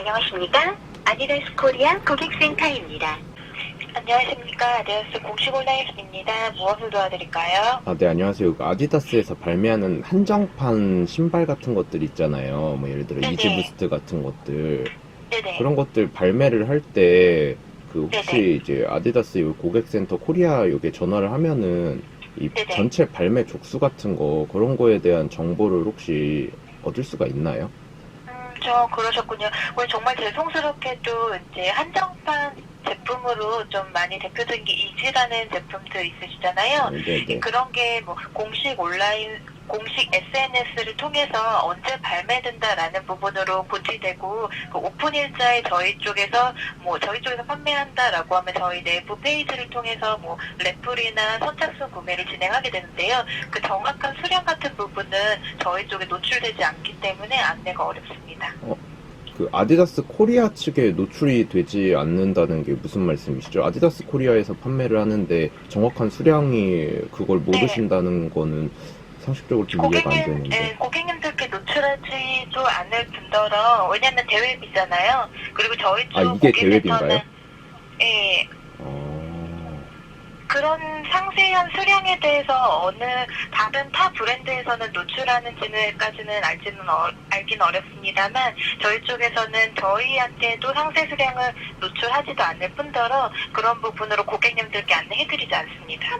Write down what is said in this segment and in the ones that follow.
안녕하십니까? 아디다스 코리아 고객센터입니다. 안녕하십니까? 아디다스 공식 온라인입니다. 무엇을 도와드릴까요? 네, 안녕하세요. 그 아디다스에서 발매하는 한정판 신발 같은 것들 있잖아요. 뭐 예를 들어 네네. 이지부스트 같은 것들. 네네. 그런 것들 발매를 할 때 그 혹시 네네. 이제 아디다스 요 고객센터 코리아 요게 전화를 하면은 이 네네. 전체 발매 족수 같은 거 그런 거에 대한 정보를 혹시 얻을 수가 있나요? 그러셨군요. 오늘 정말 죄송스럽게도 이제 한정판 제품으로 좀 많이 대표적인 게 이지라는 제품들 있으시잖아요. 네네. 그런 게 뭐 공식 온라인, 공식 SNS를 통해서 언제 발매된다라는 부분으로 고지되고 그 오픈 일자에 저희 쪽에서 판매한다라고 하면 저희 내부 페이지를 통해서 뭐 래플이나 선착순 구매를 진행하게 되는데요. 그 정확한 수량 같은 부분은 저희 쪽에 노출되지 않기 때문에 안내가 어렵습니다. 그 아디다스 코리아 측에 노출이 되지 않는다는 게 무슨 말씀이시죠? 아디다스 코리아에서 판매를 하는데 정확한 수량이 그걸 모르신다는 거는 상식적으로 좀 이해가 안 되는데. 고객님들께 노출하지도 않을 뿐더러, 왜냐면 대웹이잖아요. 그리고 저희 쪽 이게 대웹인가요? 예, 어, 그런 상세한 수량에 대해서 어느 다른 타 브랜드에서는 노출하는지는까지는 알기는 어렵습니다만, 저희 쪽에서는 저희한테도 상세 수량을 노출하지도 않을 뿐더러 그런 부분으로 고객님들께 안내해드리지 않습니다.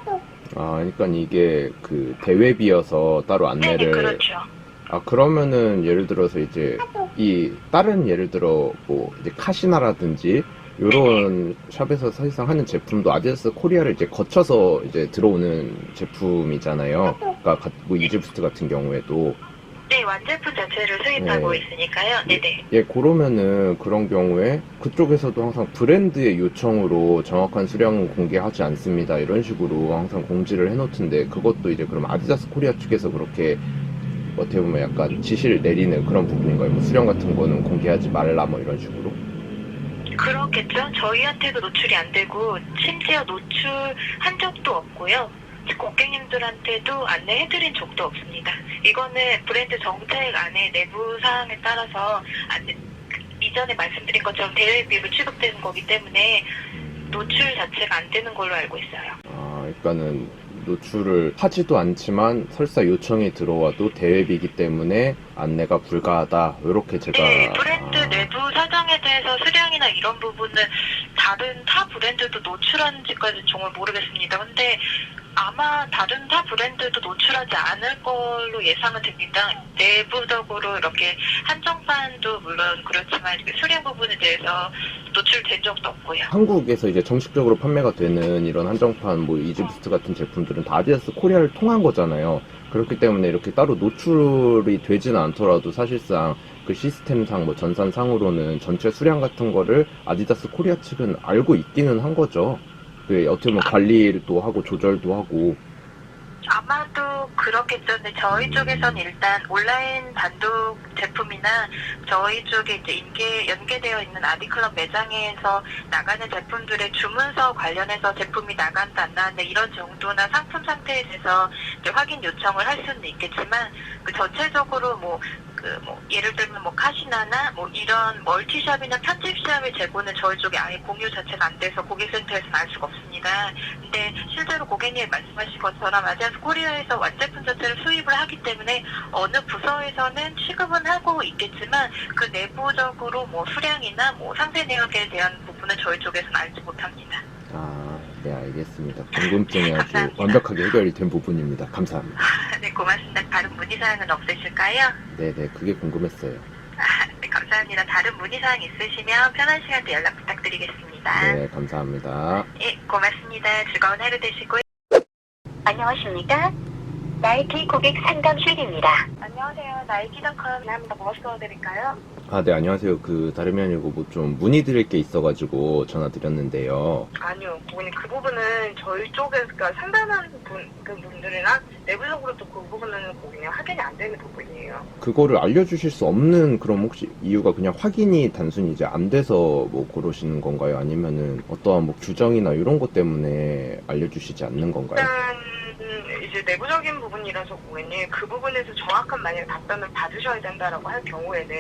그러니까 이게 그 대웹이어서 따로 네네, 안내를. 그렇죠. 그러면은 예를 들어서 이제 이 다른 예를 들어 뭐 이제 카시나라든지 요런 샵에서 사실상 하는 제품도 아디다스 코리아를 이제 거쳐서 이제 들어오는 제품이잖아요. 그러니까 뭐 이지부스트 같은 경우에도. 네, 완제품 자체를 수입하고 네. 있으니까요. 네네. 그러면은 그런 경우에 그쪽에서도 항상 브랜드의 요청으로 정확한 수량은 공개하지 않습니다. 이런 식으로 항상 공지를 해놓던데 그것도 이제 그럼 아디다스 코리아 측에서 그렇게 어떻게 보면 약간 지시를 내리는 그런 부분인가요? 뭐 수량 같은 거는 공개하지 말라 뭐 이런 식으로? 그렇겠죠. 저희한테도 노출이 안 되고 심지어 노출한 적도 없고요. 고객님들한테도 안내해드린 적도 없습니다. 이거는 브랜드 정책 안에 내부 사항에 따라서 이전에 말씀드린 것처럼 대외비로 취급되는 거기 때문에 노출 자체가 안 되는 걸로 알고 있어요. 그러니까는 노출을 하지도 않지만 설사 요청이 들어와도 대회비이기 때문에 안내가 불가하다. 이렇게 제가. 네, 브랜드 내부 사정에 대해서 수량이나 이런 부분은 다른 타 브랜드도 노출하는지까지 정말 모르겠습니다. 근데 아마 다른 타 브랜드도 노출하지 않을 걸로 예상은 됩니다. 내부적으로 이렇게 한정판도 물론 그렇지만 수량 부분에 대해서 노출된 적도 없고요. 한국에서 이제 정식적으로 판매가 되는 이런 한정판 뭐 이지부스트 같은 제품들은 다 아디다스 코리아를 통한 거잖아요. 그렇기 때문에 이렇게 따로 노출이 되지는 않더라도 사실상 그 시스템상 뭐 전산상으로는 전체 수량 같은 거를 아디다스 코리아 측은 알고 있기는 한 거죠. 어떻게 보면 관리도 하고 조절도 하고. 아마도 그렇겠죠. 근데 저희 쪽에서는 일단 온라인 단독 제품이나 저희 쪽에 이제 연계되어 있는 아디클럽 매장에서 나가는 제품들의 주문서 관련해서 제품이 나간다 안 나간다 이런 정도나 상품 상태에 대해서 이제 확인 요청을 할 수는 있겠지만 그 전체적으로 예를 들면 카시나나 이런 멀티샵이나 편집샵의 재고는 저희 쪽에 아예 공유 자체가 안 돼서 고객센터에서는 알 수가 없습니다. 근데 실제로 고객님이 말씀하신 것처럼 아디다스 코리아에서 완제품 자체를 수입을 하기 때문에 어느 부서에서는 취급은 하고 있겠지만 그 내부적으로 수량이나 상세 내역에 대한 부분은 저희 쪽에서는 알지 못합니다. 네, 알겠습니다. 궁금증이 아주 감사합니다. 완벽하게 해결이 된 부분입니다. 감사합니다. 네, 고맙습니다. 다른 문의사항은 없으실까요? 네네, 그게 궁금했어요. 네, 감사합니다. 다른 문의사항 있으시면 편한 시간 때 연락 부탁드리겠습니다. 네, 감사합니다. 예, 고맙습니다. 즐거운 하루 되시고요. 안녕하십니까? 나이키 고객 상담실입니다. 안녕하세요. 나이키닷컴 합니다. 무엇을 도와드릴까요? 네, 안녕하세요. 다름이 아니고 뭐 좀 문의드릴 게 있어가지고 전화 드렸는데요. 아니요, 고객님 그 부분은 저희 쪽에서 상담하는 분들이나 내부적으로 또 그 부분은 고객님 확인이 안 되는 부분이에요. 그거를 알려주실 수 없는 그럼 혹시 이유가 그냥 확인이 단순히 이제 안 돼서 뭐 그러시는 건가요? 아니면은 어떠한 뭐 규정이나 이런 것 때문에 알려주시지 않는 건가요? 일단 이제 이제 내부적인 부분이라서 고객님 그 부분에서 정확한 만약 답변을 받으셔야 된다라고 할 경우에는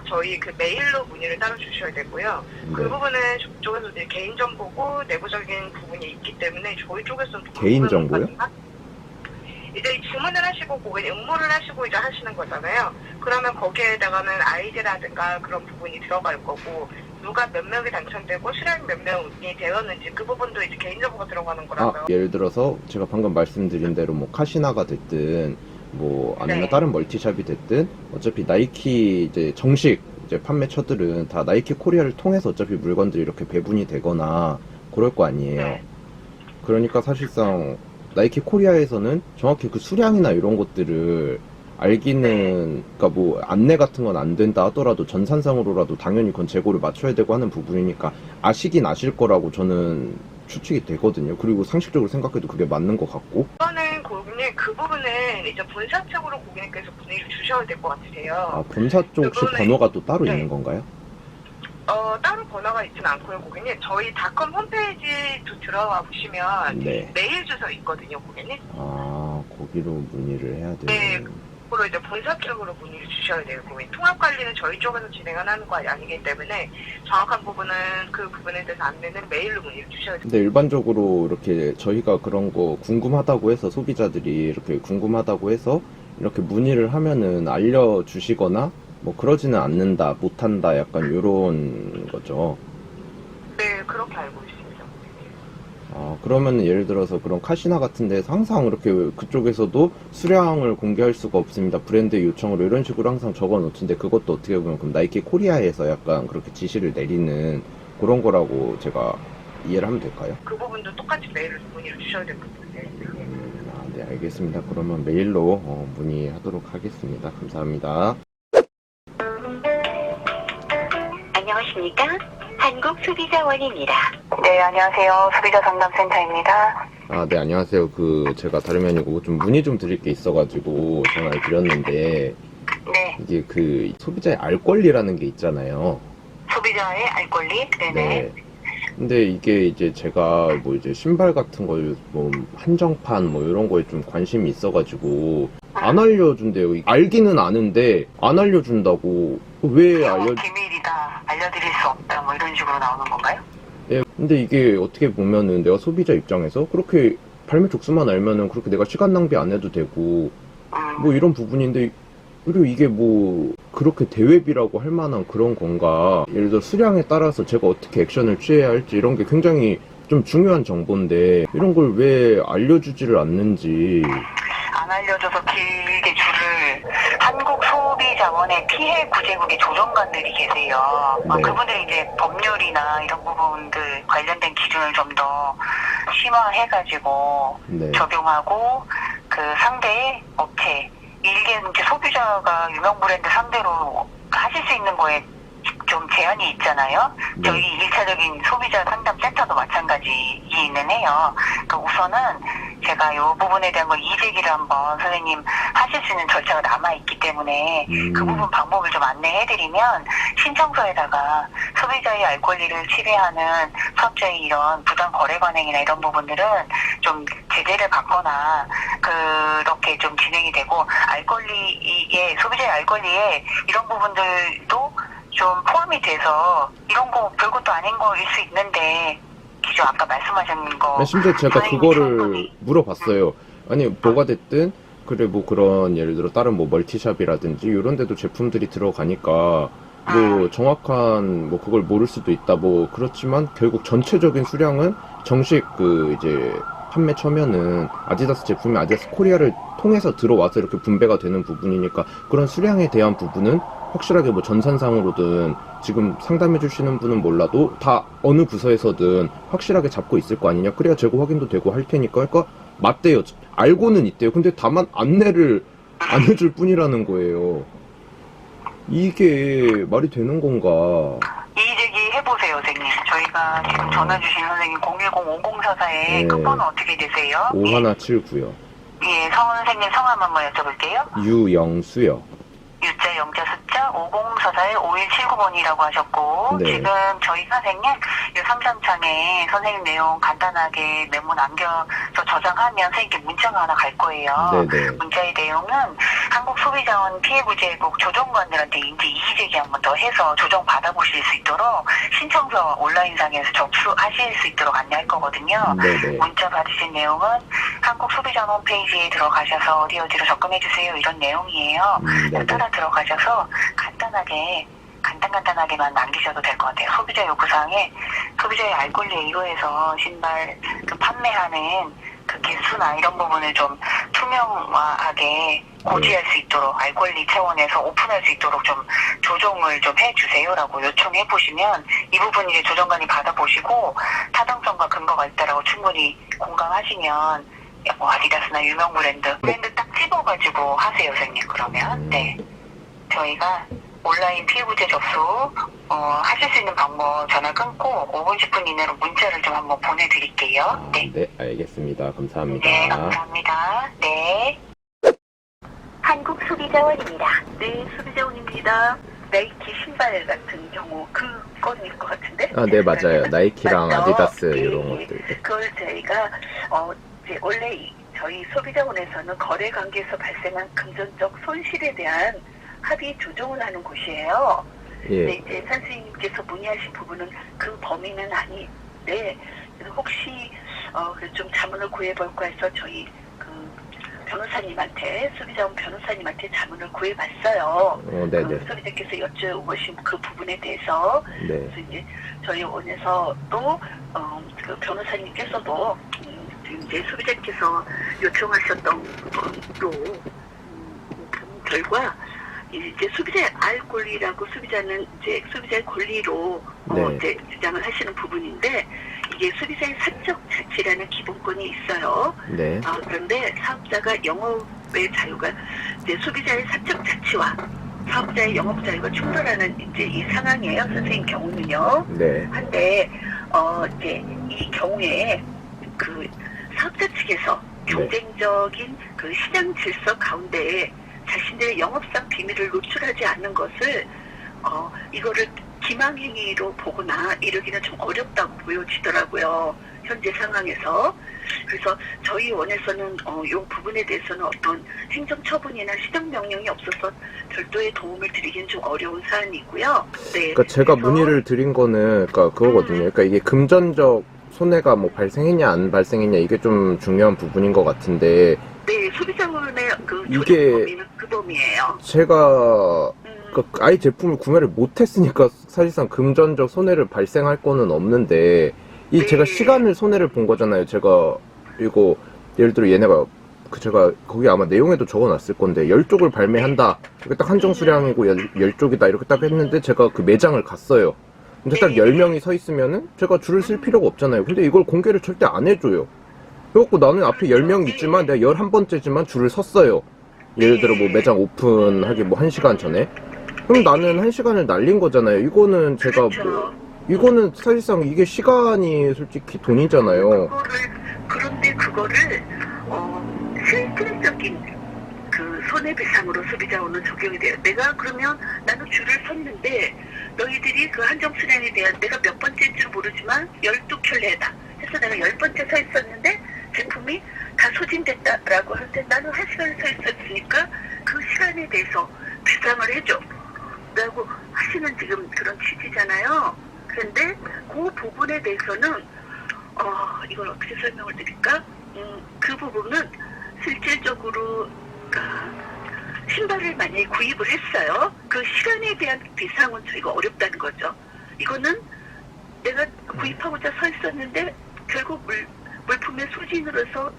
저희 그 메일로 문의를 따로 주셔야 되고요. 그 네. 부분은 저쪽에서 이제 개인정보고 내부적인 부분이 있기 때문에 저희 쪽에서는 개인정보요? 이제 주문을 하시고 고객님 응모를 하시고 이제 하시는 거잖아요. 그러면 거기에다가는 아이디라든가 그런 부분이 들어갈 거고 누가 몇 명이 당첨되고 수량이 몇 명이 되었는지 그 부분도 이제 개인정보가 들어가는 거라서요. 예를 들어서 제가 방금 말씀드린 대로 뭐 카시나가 됐든 뭐 아니면 네. 다른 멀티샵이 됐든 어차피 나이키 이제 정식 이제 판매처들은 다 나이키 코리아를 통해서 어차피 물건들이 이렇게 배분이 되거나 그럴 거 아니에요. 네. 그러니까 사실상 나이키 코리아에서는 정확히 그 수량이나 이런 것들을 알기는, 그러니까 뭐 안내 같은 건 안 된다 하더라도 전산상으로라도 당연히 그건 재고를 맞춰야 되고 하는 부분이니까 아시긴 아실 거라고 저는 추측이 되거든요. 그리고 상식적으로 생각해도 그게 맞는 것 같고. 이거는 고객님 그 부분은 이제 본사 측으로 고객님께서 문의를 주셔야 될 것 같으세요. 본사 쪽 혹시 그거는- 번호가 또 따로 네. 있는 건가요? 따로 번호가 있지는 않고요, 고객님. 저희 닷컴 홈페이지 들어와 보시면 네. 메일 주소 있거든요, 고객님. 거기로 문의를 해야 네. 되는. 그로 이제 본사 쪽으로 문의를 주셔야 돼요, 고객님. 통합 관리는 저희 쪽에서 진행을 하는 거 아니기 때문에 정확한 부분은 그 부분에 대해서 안내는 메일로 문의를 주셔야 돼요. 근데 일반적으로 이렇게 저희가 그런 거 궁금하다고 해서 소비자들이 이렇게 궁금하다고 해서 이렇게 문의를 하면은 알려주시거나 뭐 그러지는 않는다, 못한다, 약간 요런 거죠. 네, 그렇게 알고 있습니다. 그러면 예를 들어서 그런 카시나 같은 데서 항상 이렇게 그쪽에서도 수량을 공개할 수가 없습니다. 브랜드 요청으로 이런 식으로 항상 적어 놓던데 그것도 어떻게 보면 그럼 나이키 코리아에서 약간 그렇게 지시를 내리는 그런 거라고 제가 이해를 하면 될까요? 그 부분도 똑같이 메일로 문의를 주셔야 될 것 같아요. 네, 알겠습니다. 그러면 메일로 문의하도록 하겠습니다. 감사합니다. 안녕하십니까? 한국소비자원입니다. 네, 안녕하세요. 소비자상담센터입니다. 네, 안녕하세요. 제가 다름이 아니고 좀 문의 좀 드릴 게 있어가지고 전화를 드렸는데, 네, 이게 소비자의 알 권리라는 게 있잖아요. 소비자의 알 권리? 네네. 근데 이게 이제 제가 뭐 이제 신발 같은 거, 뭐 한정판 뭐 이런 거에 좀 관심이 있어가지고 안 알려준대요. 알기는 아는데 안 알려준다고. 왜 비밀이다, 알려드릴 수 없다, 뭐 이런 식으로 나오는 건가요? 예, 근데 이게 어떻게 보면은 내가 소비자 입장에서 그렇게 발매 족수만 알면은 그렇게 내가 시간 낭비 안 해도 되고 뭐 이런 부분인데, 그리고 이게 뭐 그렇게 대외비라고 할 만한 그런 건가? 예를 들어 수량에 따라서 제가 어떻게 액션을 취해야 할지 이런 게 굉장히 좀 중요한 정보인데 이런 걸 왜 알려주지를 않는지. 안 알려줘서 길게 줄을 한국소비자원의 피해 구제국의 조정관들이 계세요. 네. 그분들이 이제 법률이나 이런 부분들 관련된 기준을 좀 더 심화해가지고 네. 적용하고 그 상대의 업체 이게 이제 소비자가 유명 브랜드 상대로 하실 수 있는 거에 좀 제한이 있잖아요. 네. 저희 1차적인 소비자 상담 센터도 마찬가지이기는 해요. 그러니까 우선은 제가 이 부분에 대한 거 이의제기를 한번 선생님 하실 수 있는 절차가 남아있기 때문에 그 부분 방법을 좀 안내해드리면 신청서에다가 소비자의 알 권리를 침해하는 사업자의 이런 부당 거래 관행이나 이런 부분들은 좀 제재를 받거나 그렇게 좀 진행이 되고 소비자의 알 권리에 이런 부분들도 좀 포함이 돼서 이런 거 별것도 아닌 거일 수 있는데 기존 아까 말씀하신 거 심지어 제가 그거를 물어봤어요. 아니 뭐가 됐든 그래 뭐 그런 예를 들어 다른 뭐 멀티샵이라든지 이런 데도 제품들이 들어가니까 뭐 정확한 뭐 그걸 모를 수도 있다 뭐 그렇지만 결국 전체적인 수량은 정식 이제 판매처면은 아디다스 제품이 아디다스 코리아를 통해서 들어와서 이렇게 분배가 되는 부분이니까 그런 수량에 대한 부분은 확실하게 뭐 전산상으로든 지금 상담해 주시는 분은 몰라도 다 어느 부서에서든 확실하게 잡고 있을 거 아니냐. 그래야 재고 확인도 되고 할 테니까. 그러니까 맞대요. 알고는 있대요. 근데 다만 안내를 안 해줄 뿐이라는 거예요. 이게 말이 되는 건가? 이의제기 해보세요, 선생님. 저희가 지금 전화 주신 선생님 010-5044에 네. 끝번호 어떻게 되세요? 5179요. 예, 선생님 성함 한번 여쭤볼게요. 유영수요. 유자, 영자, 숫자 5044에 5179번이라고 하셨고 네. 지금 저희 선생님 이 상담창에 선생님 내용 간단하게 메모 남겨주신 문자로서 저장하면 선생님께 문자가 하나 갈 거예요. 네네. 문자의 내용은 한국소비자원 피해구제국 조정관들한테 이제 이의제기 한 번 더 해서 조정 받아보실 수 있도록 신청서 온라인상에서 접수하실 수 있도록 안내할 거거든요. 네네. 문자 받으신 내용은 한국소비자원 홈페이지에 들어가셔서 어디로 접근해주세요 이런 내용이에요. 네네. 따라 들어가셔서 간단하게만 남기셔도 될 것 같아요. 소비자 요구사항에 소비자의 알 권리에 의거해서 신발 판매하는 그 개수나 이런 부분을 좀 투명화하게 고지할 수 있도록 알 권리 차원에서 오픈할 수 있도록 좀 조정을 좀 해주세요라고 요청해 보시면 이 부분 이제 조정관이 받아보시고 타당성과 근거가 있다라고 충분히 공감하시면 뭐 아디다스나 유명 브랜드 딱 집어가지고 하세요, 선생님. 그러면 네 저희가 온라인 피해구제 접수 하실 수 있는 방법 전화 끊고 5분 10분 이내로 문자를 좀 한번 보내드릴게요. 네. 네, 알겠습니다. 감사합니다. 네, 감사합니다. 네. 한국소비자원입니다. 네, 소비자원입니다. 나이키 신발 같은 경우 그 건일 것 같은데? 아, 네, 맞아요. 나이키랑 맞죠? 아디다스 네, 이런 네. 것들. 네. 그걸 저희가 이제 원래 저희 소비자원에서는 거래 관계에서 발생한 금전적 손실에 대한 합의 조정을 하는 곳이에요. 예. 네, 이제 선생님께서 문의하신 부분은 그 범위는 아닌데 혹시 좀 자문을 구해볼까 해서 저희 그 변호사님한테 소비자원 변호사님한테 자문을 구해봤어요. 네네. 그 소비자께서 여쭤보신 그 부분에 대해서 네. 그래서 이제 저희 원에서 또 그 변호사님께서도 이제 소비자께서 요청하셨던 또 결과 이제 소비자의 알 권리라고 소비자는 이제 소비자의 권리로 네. 이제 주장을 하시는 부분인데 이게 소비자의 사적 자치라는 기본권이 있어요. 네. 그런데 사업자가 영업의 자유가 이제 소비자의 사적 자치와 사업자의 영업 자유가 충돌하는 이제 이 상황이에요. 선생님 경우는요. 네. 한데 이제 이 경우에 그 사업자 측에서 경쟁적인 그 시장 질서 가운데 자신들의 영업상 비밀을 노출하지 않는 것을 이거를 기망행위로 보거나 이러기는 좀 어렵다고 보여지더라고요. 현재 상황에서. 그래서 저희 원에서는 이 부분에 대해서는 어떤 행정처분이나 시정명령이 없어서 별도의 도움을 드리기는 좀 어려운 사안이고요. 네. 그러니까 제가 그래서 문의를 드린 거는 그러니까 그거거든요. 그러니까 이게 금전적 손해가 뭐 발생했냐 안 발생했냐 이게 좀 중요한 부분인 것 같은데 네, 소비자원의 그 이게 조정 범위는 그 범위예요. 제가 그러니까 아예 제품을 구매를 못했으니까 사실상 금전적 손해를 발생할 거는 없는데 이 네. 제가 시간을 손해를 본 거잖아요. 제가 이거 예를 들어 얘네가 제가 거기 아마 내용에도 적어놨을 건데 10쪽을 발매한다. 이렇게 딱 한정 수량이고 10쪽이다 이렇게 딱 했는데 제가 그 매장을 갔어요. 근데 딱 네. 10명이 서 있으면은 제가 줄을 쓸 필요가 없잖아요. 근데 이걸 공개를 절대 안 해줘요. 그래갖고 나는 앞에 10명 있지만 내가 11번째지만 줄을 섰어요. 예를 들어 뭐 매장 오픈하기 뭐 1시간 전에. 그럼 나는 1시간을 날린 거잖아요. 이거는 제가 그렇죠. 이거는 사실상 이게 시간이 솔직히 돈이잖아요. 그런데 그거를 실질적인 그 손해배상으로 소비자원은 적용이 돼요. 내가 그러면 나는 줄을 섰는데 너희들이 그 한정 수량에 대한 내가 몇 번째인 줄 모르지만 12켤레다 해서 내가 10번째 서 있었는데 제품이 다 소진됐다라고 하는데 나는 1시간을 서 있었으니까 그 시간에 대해서 배상을 해줘 라고 하시는 지금 그런 취지잖아요. 그런데 그 부분에 대해서는 이걸 어떻게 설명을 드릴까? 그 부분은 실질적으로 신발을 만약에 구입을 했어요. 그 시간에 대한 배상은 저희가 어렵다는 거죠. 이거는 내가 구입하고자 서 있었는데 결국 물품의 소진으로서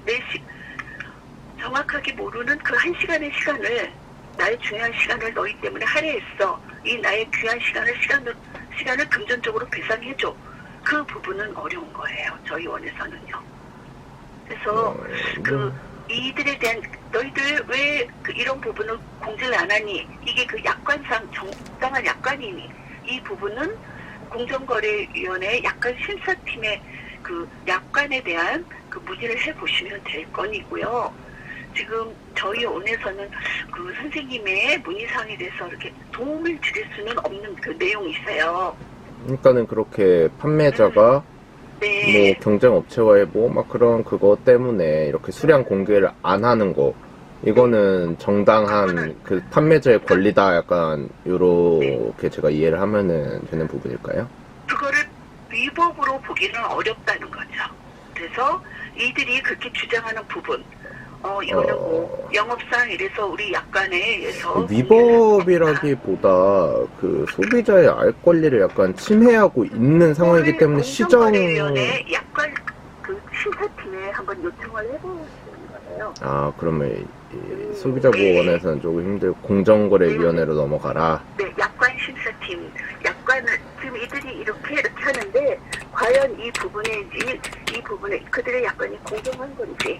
정확하게 모르는 그 1시간의 시간을 나의 중요한 시간을 너희 때문에 할애했어. 이 나의 귀한 시간을 금전적으로 배상해줘. 그 부분은 어려운 거예요. 저희 원에서는요. 그래서 이들에 대한 너희들 왜 이런 부분을 공지를 안 하니? 이게 그 약관상 정당한 약관이니? 이 부분은 공정거래위원회 약관 심사팀의 그 약관에 대한 그 문의를 해보시면 될 건이고요. 지금 저희 원에서는 그 선생님의 문의사항에 대해서 이렇게 도움을 드릴 수는 없는 그 내용이 있어요. 그러니까는 그렇게 판매자가 네. 뭐 경쟁 업체와의 뭐 막 그런 그거 때문에 이렇게 수량 공개를 안 하는 거 이거는 정당한 그 판매자의 권리다 약간 요렇게 제가 이해를 하면은 되는 부분일까요? 그거를 위법으로 보기는 어렵다는 거죠. 그래서 이들이 그렇게 주장하는 부분, 이거는 뭐 영업상 이래서 우리 약관에 의해서 위법이라기보다 그 소비자의 알 권리를 약간 침해하고 있는 상황이기 때문에 시정 공정거래위원회 약관 그 심사팀에 한번 요청을 해보시는 거예요. 그러면 이 소비자보호원에서는 조금 힘들고 공정거래위원회로 넘어가라. 네, 약관 심사팀, 약관을 지금 이들이 이렇게 하는데 과연 이 부분에 그들의 약관이 공정한 건지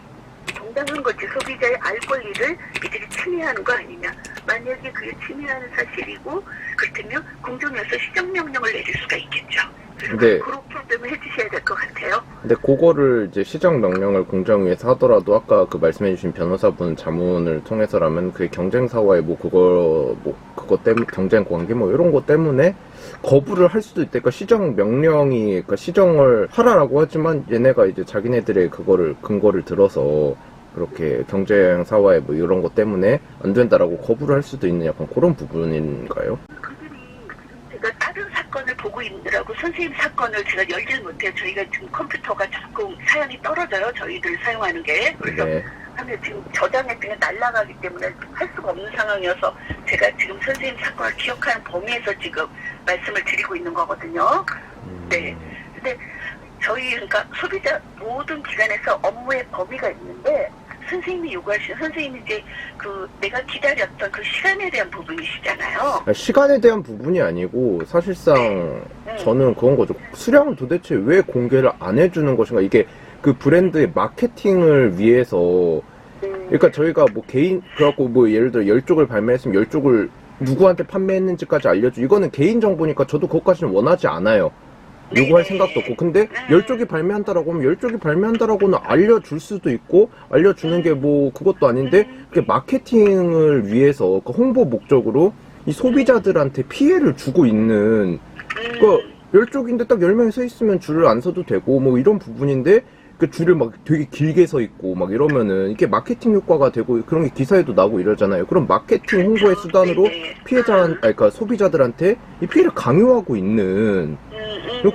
정당한 건지 소비자의 알 권리를 이들이 침해하는 거 아니냐. 만약에 그게 침해하는 사실이고 그렇다면 공정위에서 시정명령을 내릴 수가 있겠죠. 그래서 네. 그런 프로그램을 해주셔야 될 것 같아요. 근데 그거를 이제 시정명령을 공정위에서 하더라도 아까 그 말씀해주신 변호사분 자문을 통해서라면 그게 경쟁사와의 그거 때문에 경쟁 관계 뭐 이런 거 때문에 거부를 할 수도 있다니까 시정명령이 그러니까 시정을 하라라고 하지만 얘네가 이제 자기네들의 그거를 근거를 들어서 그렇게 경쟁사와의 뭐 이런 거 때문에 안 된다라고 거부를 할 수도 있는 약간 그런 부분인가요? 그들이 지금 제가 다른 사건을 보고 있느라고 선생님 사건을 제가 열질 못해요. 저희가 지금 컴퓨터가 자꾸 사양이 떨어져요. 저희들 사용하는 게. 그래서 네. 하면 지금 저장했더니 날아가기 때문에 할 수가 없는 상황이어서 제가 지금 선생님 사건을 기억하는 범위에서 지금 말씀을 드리고 있는 거거든요. 네. 근데 저희 그러니까 소비자 모든 기관에서 업무의 범위가 있는데 선생님이 요구하시는 선생님이 이제 그 내가 기다렸던 그 시간에 대한 부분이시잖아요. 시간에 대한 부분이 아니고 사실상 저는 그런 거죠. 수량을 도대체 왜 공개를 안 해주는 것인가. 이게 그 브랜드의 마케팅을 위해서 그러니까 저희가 뭐 개인 그래갖고 뭐 예를 들어 10쪽을 발매했으면 10쪽을 누구한테 판매했는지까지 알려줘. 이거는 개인 정보니까 저도 그것까지는 원하지 않아요. 요구할 생각도 없고. 근데 10쪽이 발매한다라고 하면 10쪽이 발매한다라고는 알려줄 수도 있고 알려주는 게 뭐 그것도 아닌데 그게 마케팅을 위해서 그 홍보 목적으로 이 소비자들한테 피해를 주고 있는 그 10쪽인데 딱 10명이 서 있으면 줄을 안 서도 되고 뭐 이런 부분인데 그 줄을 막 되게 길게 서 있고 막 이러면은 이게 마케팅 효과가 되고 그런 게 기사에도 나고 이러잖아요. 그럼 마케팅 홍보의 수단으로 그러니까 소비자들한테 이 피해를 강요하고 있는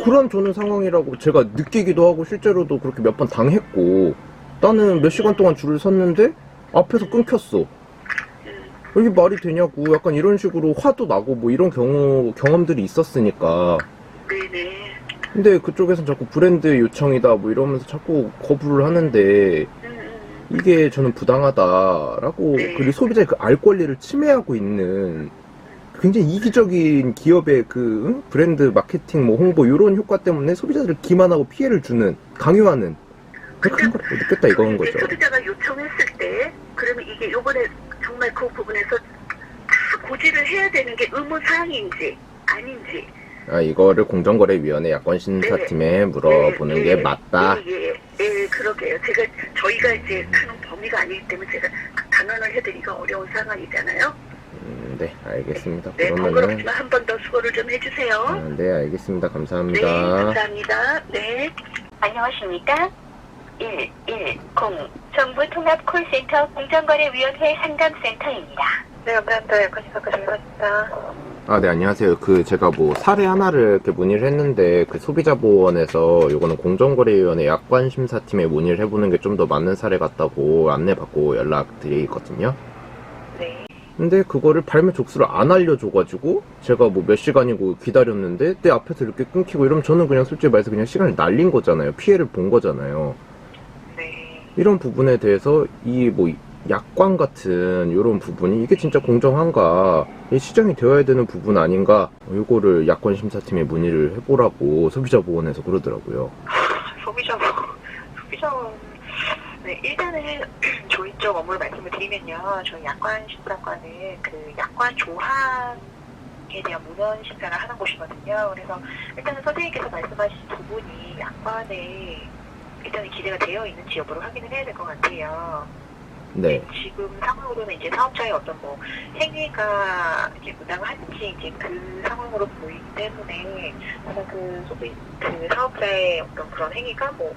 그런 저는 상황이라고 제가 느끼기도 하고 실제로도 그렇게 몇 번 당했고 나는 몇 시간 동안 줄을 섰는데 앞에서 끊겼어. 이게 말이 되냐고 약간 이런 식으로 화도 나고 뭐 이런 경험들이 있었으니까. 네네. 근데 그쪽에서는 자꾸 브랜드 요청이다 뭐 이러면서 자꾸 거부를 하는데 이게 저는 부당하다라고 그리고 소비자의 그 알 권리를 침해하고 있는 굉장히 이기적인 기업의 그 브랜드 마케팅 뭐 홍보 이런 효과 때문에 소비자들을 기만하고 피해를 주는 강요하는 그런 걸 느꼈다 이거는 거죠. 소비자가 요청했을 때 그러면 이게 요번에 정말 그 부분에서 다 고지를 해야 되는 게 의무사항인지 아닌지 이거를 공정거래위원회 약관심사팀에 물어보는 게 맞다. 예, 그러게요. 저희가 이제 하는 범위가 아니기 때문에 제가 단언을 해드리기가 어려운 상황이잖아요. 네, 알겠습니다. 네, 그러면은 번거롭지만 한 번 더 수고를 좀 해주세요. 네, 알겠습니다. 감사합니다. 네, 감사합니다. 네. 안녕하십니까? 110 정부 통합 콜센터 공정거래위원회 상담센터입니다. 네, 감사합니다. 약관심사과 정리하겠습니다. 네, 안녕하세요. 제가 뭐 사례 하나를 이렇게 문의를 했는데, 소비자보호원에서 요거는 공정거래위원회 약관심사팀에 문의를 해보는 게 좀 더 맞는 사례 같다고 안내받고 연락드리거든요. 네. 근데 그거를 발매 족수를 안 알려줘가지고, 제가 뭐 몇 시간이고 기다렸는데, 내 앞에서 이렇게 끊기고 이러면 저는 그냥 솔직히 말해서 그냥 시간을 날린 거잖아요. 피해를 본 거잖아요. 네. 이런 부분에 대해서 약관 같은 이런 부분이 이게 진짜 공정한가 시정이 되어야 되는 부분 아닌가 이거를 약관심사팀에 문의를 해보라고 소비자보호원에서 그러더라고요. 네, 일단은 저희 쪽 업무를 말씀을 드리면요. 저희 약관심사과는 그 약관 조항에 대한 문헌 심사를 하는 곳이거든요. 그래서 일단은 선생님께서 말씀하신 부분이 약관에 일단은 기재가 되어 있는지 여부를 확인을 해야 될 것 같아요. 네. 지금 상황으로는 이제 사업자의 어떤 뭐 행위가 이제 부당한지 이제 그 상황으로 보이기 때문에 아마 그 사업자의 어떤 그런 행위가 뭐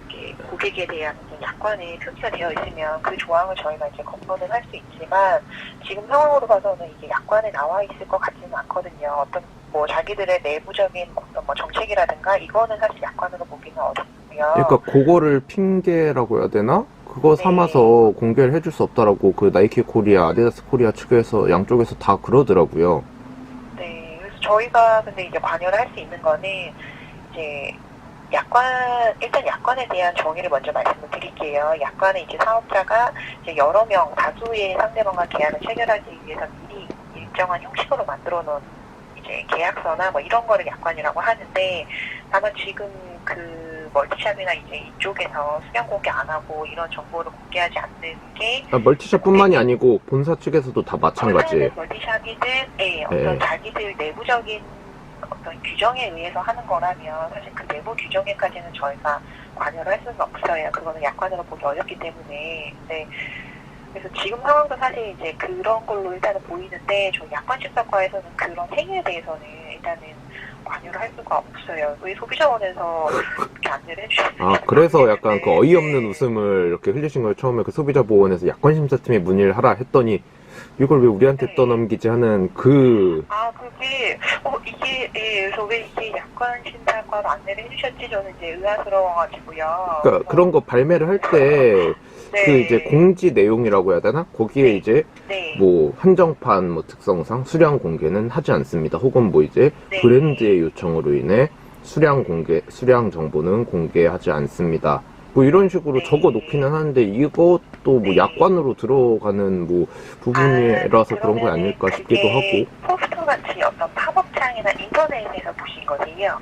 이렇게 고객에 대한 어떤 약관에 표기가 되어 있으면 그 조항을 저희가 이제 검토는 할 수 있지만 지금 상황으로 봐서는 이게 약관에 나와 있을 것 같지는 않거든요. 어떤 뭐 자기들의 내부적인 어떤 뭐 정책이라든가 이거는 사실 약관으로 보기는 어렵고요. 그러니까 그거를 핑계라고 해야 되나? 그거 네. 삼아서 공개를 해줄 수 없다라고 그 나이키 코리아, 아디다스 코리아 측에서 양쪽에서 다 그러더라고요. 네, 그래서 저희가 근데 이제 관여를 할 수 있는 거는 이제 일단 약관에 대한 정의를 먼저 말씀을 드릴게요. 약관은 이제 사업자가 이제 여러 명, 다수의 상대방과 계약을 체결하기 위해서 미리 일정한 형식으로 만들어 놓은 이제 계약서나 뭐 이런 거를 약관이라고 하는데 다만 지금 그 멀티샵이나 이제 이쪽에서 수량 공개 안 하고 이런 정보를 공개하지 않는 게 멀티샵뿐만이 아니고 본사 측에서도 다 마찬가지예요. 멀티샵이든 어떤 자기들 내부적인 어떤 규정에 의해서 하는 거라면 사실 그 내부 규정에까지는 저희가 관여를 할 수는 없어요. 그거는 약관으로 보기 어렵기 때문에. 네. 그래서 지금 상황도 사실 이제 그런 걸로 일단은 보이는데 저희 약관 심사과에서는 그런 행위에 대해서는 일단은 관여를 할 수가 없어요. 왜 소비자원에서 그렇게 안내를 해주셨는지. 그래서 약간 그 어이없는 웃음을 이렇게 흘리신 거예요. 처음에 그 소비자보호원에서 약관심사팀에 문의를 하라 했더니 이걸 왜 우리한테 떠넘기지 하는 그게, 그래서 왜 이게 약관 심사과로 안내를 해주셨지? 저는 이제 의아스러워가지고요. 그러니까 그런 거 발매를 할 때 그 이제 공지 내용이라고 해야 되나? 거기에 이제 뭐 한정판 뭐 특성상 수량 공개는 하지 않습니다. 혹은 뭐 이제 브랜드의 요청으로 인해 수량 정보는 공개하지 않습니다. 뭐 이런 식으로 적어 놓기는 하는데 이것도 뭐 약관으로 들어가는 뭐 부분이라서 그런 거 아닐까 싶기도 하고. 포스터 같이 어떤 팝업창이나 인터넷에서 보신 거세요?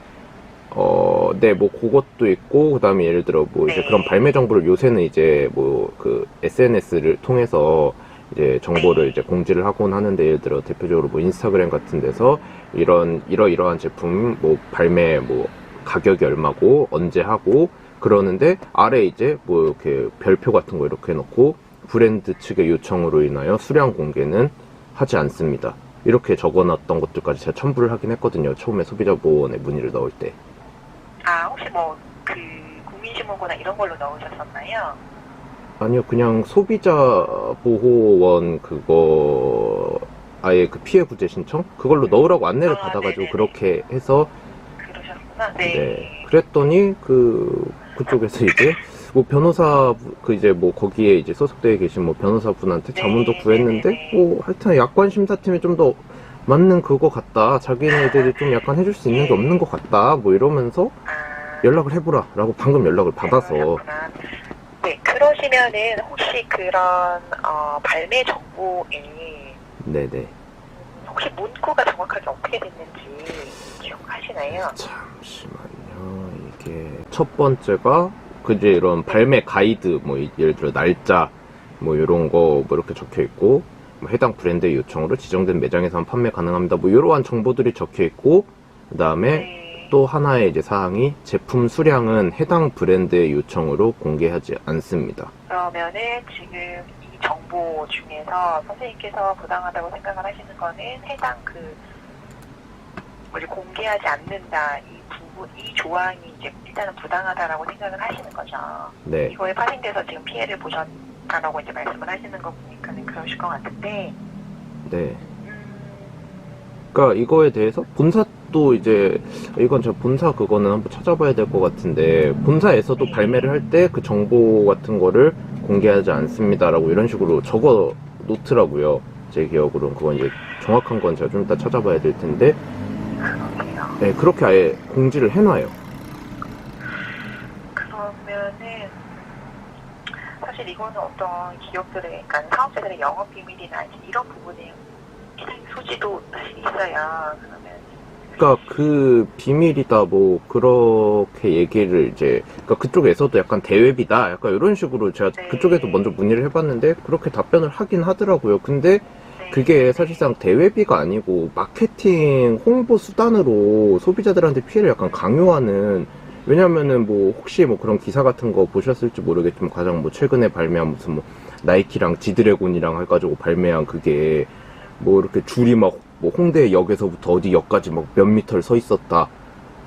네, 뭐 그것도 있고 그다음에 예를 들어 뭐 이제 그런 발매 정보를 요새는 이제 뭐 그 SNS를 통해서 이제 정보를 이제 공지를 하곤 하는데 예를 들어 대표적으로 뭐 인스타그램 같은 데서 이러이러한 제품 뭐 발매 뭐 가격이 얼마고 언제 하고 그러는데 아래 이제 뭐 이렇게 별표 같은 거 이렇게 해놓고 브랜드 측의 요청으로 인하여 수량 공개는 하지 않습니다. 이렇게 적어놨던 것들까지 제가 첨부를 하긴 했거든요. 처음에 소비자보호원에 문의를 넣을 때. 혹시 뭐 그 국민신문고나 이런 걸로 넣으셨었나요? 아니요, 그냥 소비자보호원 그거 아예 그 피해 구제 신청 그걸로 넣으라고 안내를 받아가지고 네네네. 그렇게 해서 그러셨구나. 네. 그랬더니 그쪽에서 이제 뭐 변호사 그 이제 뭐 거기에 이제 소속되어 계신 뭐 변호사분한테 자문도 구했는데 뭐 하여튼 약관 심사팀이 좀 더 맞는 그거 같다. 자기네들이 좀 약간 해줄 수 있는 게 없는 것 같다. 뭐 이러면서 연락을 해보라 라고 방금 연락을 받아서. 네, 그러시면은 혹시 그런 발매 정보에 네네. 혹시 문구가 정확하게 어떻게 됐는지 기억하시나요? 잠시만요. 이게 첫 번째가 그제 이런 발매 가이드 뭐 예를 들어 날짜 뭐 이런 거 뭐 이렇게 적혀 있고 뭐 해당 브랜드의 요청으로 지정된 매장에서만 판매 가능합니다. 뭐 이러한 정보들이 적혀 있고 그다음에 또 하나의 이제 사항이 제품 수량은 해당 브랜드의 요청으로 공개하지 않습니다. 그러면은 지금 이 정보 중에서 선생님께서 부당하다고 생각을 하시는 거는 해당 공개하지 않는다 이 조항이 이제 일단은 부당하다라고 생각을 하시는 거죠. 네. 이거에 파생돼서 지금 피해를 보셨다라고 이제 말씀을 하시는 거 보니까는 그러실 것 같은데. 네. 그러니까 이거에 대해서 본사도 이제 이건 저 본사 그거는 한번 찾아봐야 될 것 같은데 본사에서도 발매를 할 때 그 정보 같은 거를 공개하지 않습니다라고 이런 식으로 적어 놓더라고요. 제 기억으로는 그건 이제 정확한 건 제가 좀 이따 찾아봐야 될 텐데. 네, 그렇게 아예 공지를 해놔요. 그러면은 사실 이거는 어떤 기업들의, 그러니까 사업자들의 영업 비밀이나 이런 부분에 소지도 사실 있어요. 그러니까 그 비밀이다 뭐 그렇게 얘기를 이제 그러니까 그쪽에서도 약간 대외비다 약간 이런 식으로 제가 그쪽에도 먼저 문의를 해봤는데 그렇게 답변을 하긴 하더라고요. 근데 그게 사실상 대외비가 아니고 마케팅 홍보 수단으로 소비자들한테 피해를 약간 강요하는, 왜냐면은 뭐 혹시 뭐 그런 기사 같은 거 보셨을지 모르겠지만 가장 뭐 최근에 발매한 무슨 뭐 나이키랑 지드래곤이랑 해가지고 발매한 그게 뭐 이렇게 줄이 막 뭐 홍대역에서부터 어디 역까지 막 몇 미터를 서 있었다.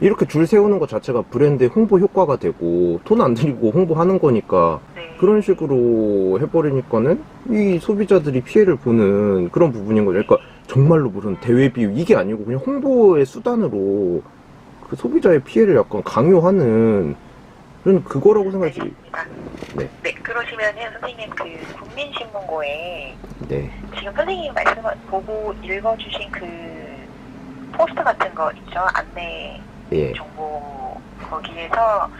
이렇게 줄 세우는 것 자체가 브랜드의 홍보 효과가 되고 돈 안 들이고 홍보하는 거니까 네. 그런 식으로 해버리니까는 이 소비자들이 피해를 보는 그런 부분인 거죠. 그러니까 정말로 무슨 대외비 이게 아니고 그냥 홍보의 수단으로 그 소비자의 피해를 약간 강요하는 저는 그거라고 생각하지. 알겠습니다. 네. 네, 그러시면은 선생님 그 국민신문고에 네. 지금 선생님 말씀 보고 읽어주신 그 포스터 같은 거 있죠? 안내 예. 정보 거기에서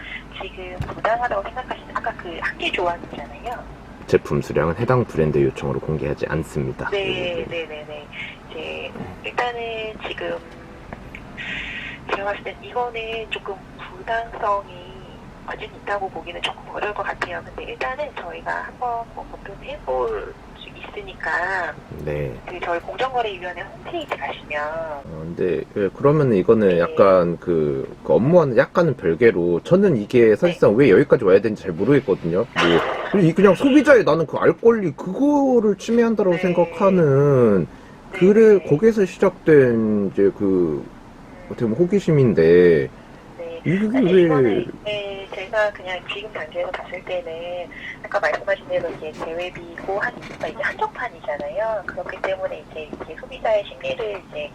지금 부당하다고 생각하시는 아까 그 한계 조항이잖아요. 제품 수량은 해당 브랜드 요청으로 공개하지 않습니다. 네. 이제 일단은 지금 제가 봤을 땐 이거는 조금 부당성이 완전히 있다고 보기는 조금 어려울 것 같아요. 근데 일단은 저희가 한번 뭐 검토해볼 수 있으니까 네. 그 저희 공정거래위원회 홈페이지 가시면 근데 그러면 이거는 약간 그 업무와는 약간은 별개로 저는 이게 사실상 왜 여기까지 와야 되는지 잘 모르겠거든요. 뭐 이 그냥 소비자의 나는 그 알 권리 그거를 침해한다라고 네. 생각하는 그래 거기에서 시작된 이제 그 어떻게 보면 호기심인데 네. 이게 아니, 왜 이거는 제가 그냥 지금 단계에서 봤을 때는 아까 말씀하신 대로 이제 대외비고 이제 한정판이잖아요. 그렇기 때문에 이제 소비자의 심리를 이제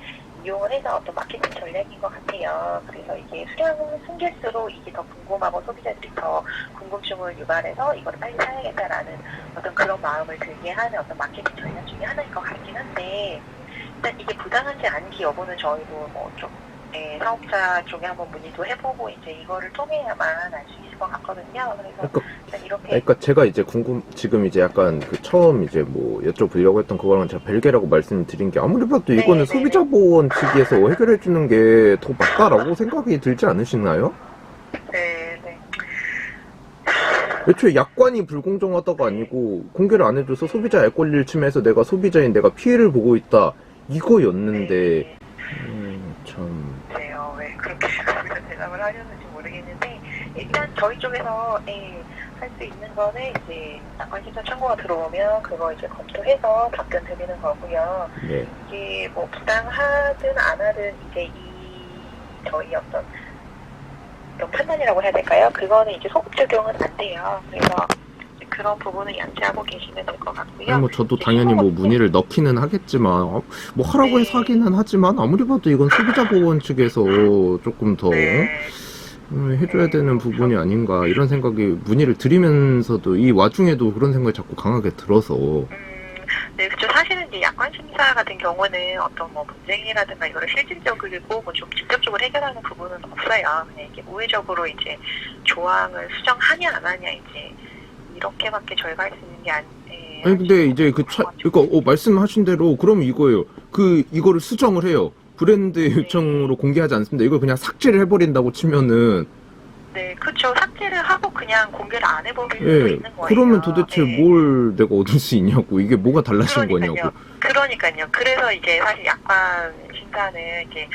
이용을 해서 어떤 마케팅 전략인 것 같아요. 그래서 이게 수량을 숨길수록 이게 더 궁금하고 소비자들이 더 궁금증을 유발해서 이거를 빨리 사야겠다라는 어떤 그런 마음을 들게 하는 어떤 마케팅 전략 중에 하나인 것 같긴 한데 일단 이게 부당한지 아닌지 여부는 저희도 뭐좀 사업자 쪽에 한번 문의도 해보고 이제 이거를 통해야만 알 수 있을 것 같거든요. 그래서 일단 이렇게 그러니까 제가 이제 지금 이제 약간 그 처음 이제 뭐 여쭤보려고 했던 그거랑 제가 별개라고 말씀드린 게 아무리 봐도 이거는 소비자 보건 측에서 해결해 주는 게 더 맞다라고 생각이 들지 않으시나요? 네. 애초에 약관이 불공정하다가 아니고 공개를 안 해줘서 소비자 알 권리를 침해해서 내가 소비자인 내가 피해를 보고 있다 이거였는데 참 그래요. 왜 그렇게 대답을 하셨는지 모르겠는데 일단 저희 쪽에서 할 수 있는 거는 이제 약관심사 청구가 들어오면 그거 이제 검토해서 답변 드리는 거고요. 네. 이게 뭐 부당하든 안 하든 이제 저희 어떤 판단이라고 해야 될까요? 그거는 이제 소급 적용은 안 돼요. 그래서 그런 부분은 양지하고 계시면 될 것 같고요. 아니 뭐 저도 당연히 뭐 문의를 넣기는 하겠지만 뭐 하라고 해서 하기는 하지만 아무리 봐도 이건 소비자 보건 측에서 조금 더 해줘야 되는 부분이 아닌가 이런 생각이 문의를 드리면서도 이 와중에도 그런 생각이 자꾸 강하게 들어서 네, 그렇죠. 사실은 이제 약관 심사 같은 경우는 어떤 뭐 분쟁이라든가 이거를 실질적으로 뭐 좀 직접적으로 해결하는 부분은 없어요. 그냥 이게 우회적으로 이제 조항을 수정하냐 안 하냐 이제 이렇게밖에 저희가 할 수 있는 게 아니 근데 이제 그러니까 말씀하신 대로 그럼 이거예요. 이거를 수정을 해요. 브랜드 요청으로 공개하지 않습니다. 이걸 그냥 삭제를 해버린다고 치면은 네, 그렇죠. 삭제를 하고 그냥 공개를 안 해버릴 수도 예, 있는 거예요. 그러면 도대체 뭘 내가 얻을 수 있냐고 이게 뭐가 달라진 거냐고. 그러니까요. 그래서 이제 사실 약관 심사는 이제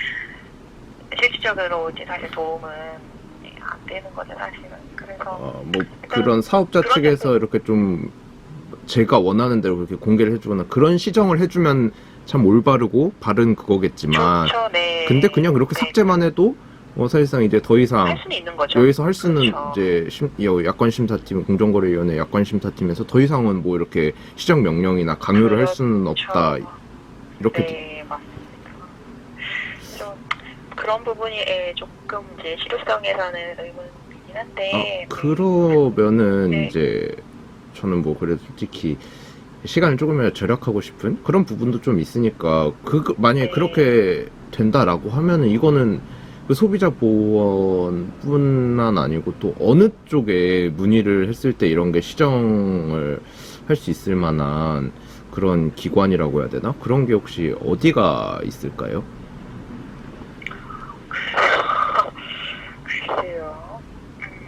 실질적으로 이제 사실 도움은 안 되는 거죠, 사실은. 그래서 뭐 그런 사업자 측에서 이렇게 좀 제가 원하는 대로 그렇게 공개를 해주거나 그런 시정을 해주면 참 올바르고 바른 그거겠지만 좋죠, 네. 근데 그냥 이렇게 삭제만 해도 사실상 이제 더 이상 할 수는 있는 거죠. 여기서 할 수는 그렇죠. 이제 약관심사팀 공정거래위원회 약관심사팀에서 더 이상은 뭐 이렇게 시정 명령이나 강요를 할 수는 없다 이렇게 네, 맞습니다. 좀 그런 부분이 조금 이제 실효성에서는 의문이긴 한데 그러면은 네. 이제 저는 뭐 그래도 솔직히 시간을 조금이라도 절약하고 싶은 그런 부분도 좀 있으니까 만약에 네. 그렇게 된다라고 하면은 이거는 그 소비자 보호원뿐만 아니고 또 어느 쪽에 문의를 했을 때 이런 게 시정을 할 수 있을 만한 그런 기관이라고 해야 되나? 그런 게 혹시 어디가 있을까요? 글쎄요.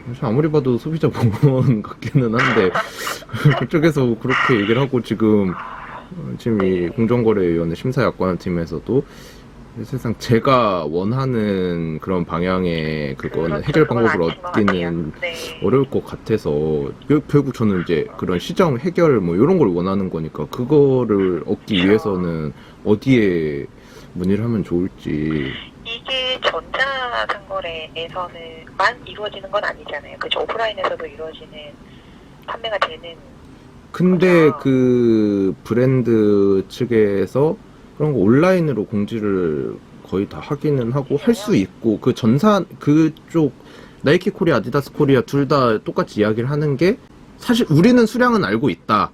사실 아무리 봐도 소비자 보호원 같기는 한데 그쪽에서 그렇게 얘기를 하고 지금 이 공정거래위원회 심사약관팀에서도 사실상 제가 원하는 그런 방향의 그거는 그렇죠. 해결 그건 방법을 아닌 것 같아요. 얻기는 네. 어려울 것 같아서 결국 저는 이제 그런 시정 해결 뭐 이런 걸 원하는 거니까 그거를 얻기 그렇죠. 위해서는 어디에 문의를 하면 좋을지. 이게 전자상거래에서는만 이루어지는 건 아니잖아요. 그죠? 오프라인에서도 이루어지는 판매가 되는. 근데 그렇죠. 그 브랜드 측에서 그런 거 온라인으로 공지를 거의 다 하기는 하고 할 수 있고 그 전산 그쪽 나이키 코리아, 아디다스 코리아 둘 다 똑같이 이야기를 하는 게 사실 우리는 수량은 알고 있다.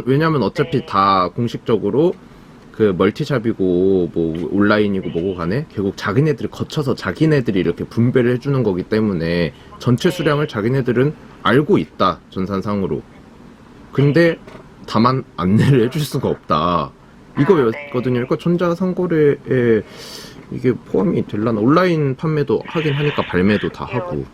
왜냐면 어차피 네. 다 공식적으로 그 멀티샵이고 뭐 온라인이고 뭐고 간에 결국 자기네들이 거쳐서 자기네들이 이렇게 분배를 해주는 거기 때문에 전체 네. 수량을 자기네들은 알고 있다. 전산상으로. 근데 다만 안내를 해줄 수가 없다. 이거였거든요. 그러니까 전자상거래에 이게 포함이 될라나 온라인 판매도 하긴 하니까 발매도 다 하고.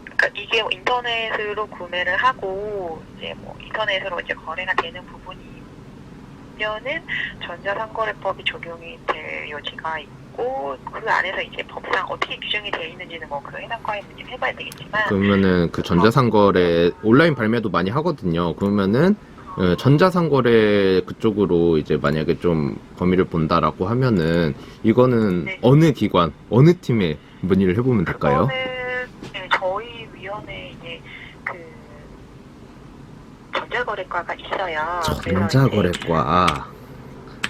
그러니까 이게 인터넷으로 구매를 하고 이제 뭐 인터넷으로 이제 거래가 되는 부분이면은 전자상거래법이 적용이 될 여지가 있고 그 안에서 이제 법상 어떻게 규정이 되어 있는지는 뭐 그 해당 과에 문의를 해봐야 되겠지만 그러면은 그 전자상거래 온라인 발매도 많이 하거든요. 그러면은 전자상거래 그쪽으로 이제 만약에 좀 범위를 본다라고 하면은 이거는 네. 어느 기관, 어느 팀에 문의를 해보면 될까요? 그거는 네, 저희 위원회 이제 그 전자거래과가 있어요. 전자거래과.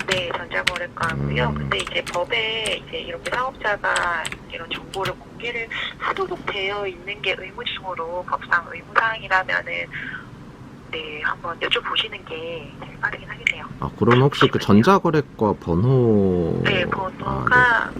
네, 전자거래과고요. 음. 근데 이제 법에 이제 이렇게 사업자가 이런 정보를 공개를 하도록 되어 있는 게 의무적으로 법상 의무사항이라면은 네, 한번 여쭤보시는 게 제일 빠르긴 하겠네요. 아, 그럼 혹시 그 전자거래과 번호? 네, 번호가